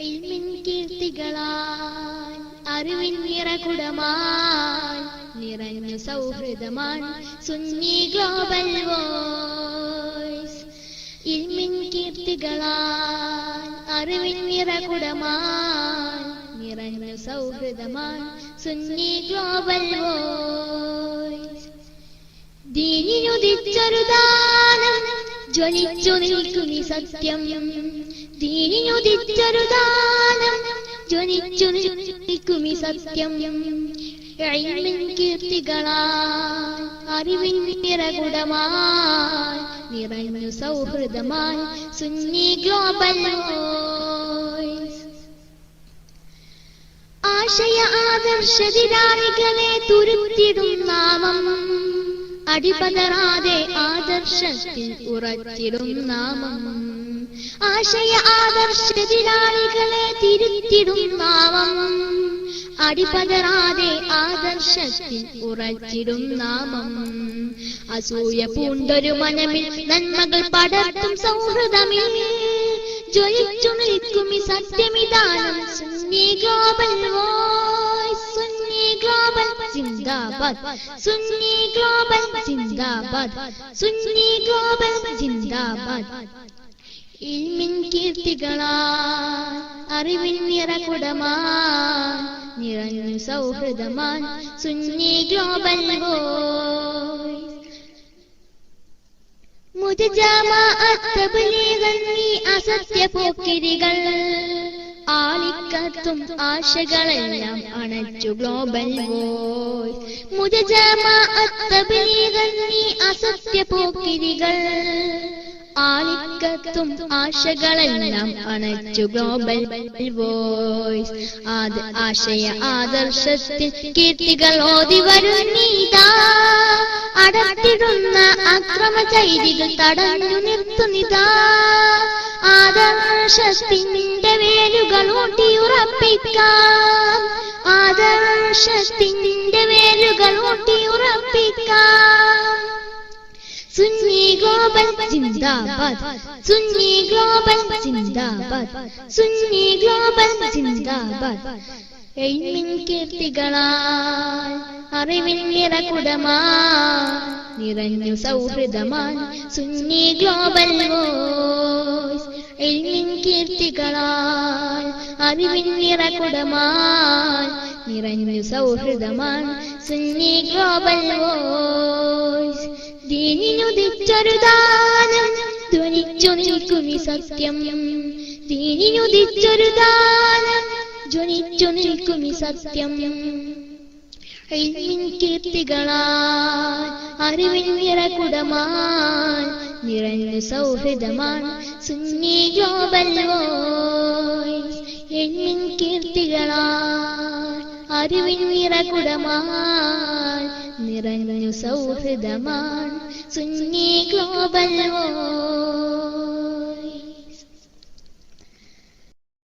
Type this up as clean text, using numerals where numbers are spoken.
ഇൽമിൻ കീർത്തികളാൽ അറിവിൻ നിറകുടമാൽ നിറഞ്ഞു സൗഹൃദമാൻ സുന്നി ഗ്ലോബൽ വോയ്സ്. ഇൽമിൻ കീർത്തികളാൽ അറിവിൻ നിറകുടമാൽ നിറഞ്ഞു സൗഹൃദമാൻ സുന്നി ഗ്ലോബൽ വോയ്സ്. ദീനിനുദിച്ചൊരു ദാനം ജ്വലിച്ചു നിൽക്കുന്നി സത്യം. ദീനിനുദിച്ചൊരു ദാനം ജ്വലിച്ചു നിൽക്കുന്നി സത്യം. ഇൽമിൻ കീർത്തികളാൽ അറിവിൻ നിറകുടമാൽ നിറഞ്ഞു സൗഹൃദമാൻ സുന്നി ഗ്ലോബൽ വോയ്സ്. ആശയ ആദർശതിരാളികളെ തുരുത്തിടും നാമം, അടിപതറാതെ ആദർശത്തിൽ ഉറച്ചിടും നാമം. ആശയ ആദർശതിരാളികളെ തിരുത്തിടും നാമം, അടിപതറാതെ ആദർശത്തിൽ ഉറച്ചിടും നാമം. അസൂയ പൂണ്ടൊരു മനമിൽ നന്മകൾ പടർത്തും സൗഹൃദമിൽ ജ്വലിച്ചു നിൽക്കും ഈ സത്യമിതാനം Sunni global voice. Sunni global ജിന്ദാബാദ്, സുന്നി ഗ്ലോബൽ ജിന്ദാബാദ്, സുന്നി ഗ്ലോബൽ ജിന്ദാബാദ്. ഇൽമിൻ കീർത്തികളാൽ അറിവിൻ നിറകുടമാൻ നിറഞ്ഞു സൗഹൃദമാൻ സുന്നി ഗ്ലോബൽ വോയ്സ്. മുജജമാഅത്ത് തബ്ലീഗ് എന്നീ അസത്യ പോക്കിരികൾ ആളിക്കത്തും ആശകളെല്ലാം അണച്ചു ഗ്ലോബൽ വോയ്സ്. മുജജമാഅത്ത് തബ്ലീഗ് എന്നീ അസത്യ പോക്കിരികൾ ആളിക്കത്തും ആശകളെല്ലാം അണച്ചു ഗ്ലോബൽ വോയ്സ്. ആശയ ആദർശത്തിൽ കീർത്തികൾ ഓതി വരുന്നീതാ, അടർത്തിടുന്ന അക്രമ ചൈതികൾ തടഞ്ഞു നിർത്തുന്നിതാ. ആദർശത്തിന്റെ വേരുകൾ ഊട്ടിയുറപ്പിക്കാം, ആദർശത്തിന്റെ വേരുകൾ ഊട്ടിയുറപ്പിക്കാം. സുന്നി ഗ്ലോബൽ ജിന്ദാബാദ്, സുന്നി ഗ്ലോബൽ ജിന്ദാബാദ്, സുന്നി ഗ്ലോബൽ ജിന്ദാബാദ്. ഇൽമിൻ കീർത്തികളാൽ അറിവിൻ നിറകുടമാൻ നിറഞ്ഞു സൗഹൃദമാൻ സുന്നി ഗ്ലോബൽ വോയ്സ്. ഇൽമിൻ കീർത്തികളാൽ അറിവിൻ നിറകുടമാൻ നിറഞ്ഞു സൗഹൃദമാൻ സുന്നി ഗ്ലോബൽ വോയ്സ്. ദീനിനുദിച്ചൊരു ദാനം ധ്വനിച്ചു നിൽക്കും ഈ സത്യം. ദീനിനുദിച്ചൊരു ദാനം ജ്വലിച്ചു നിൽക്കും ഈ സത്യം. ഇൽമിൻ കീർത്തികളാൽ അറിവിൻ നിറകുടമാൻ നിറഞ്ഞു സൗഹൃദമാൻ സുന്നി ഗ്ലോബൽ വോയ്സ്. ഇൽമിൻ കീർത്തികളാൽ അറിവിൻ നിറകുടമാൻ നിറഞ്ഞു സൗഹൃദമാൻ സുന്നി ഗ്ലോബൽ വോയ്സ്.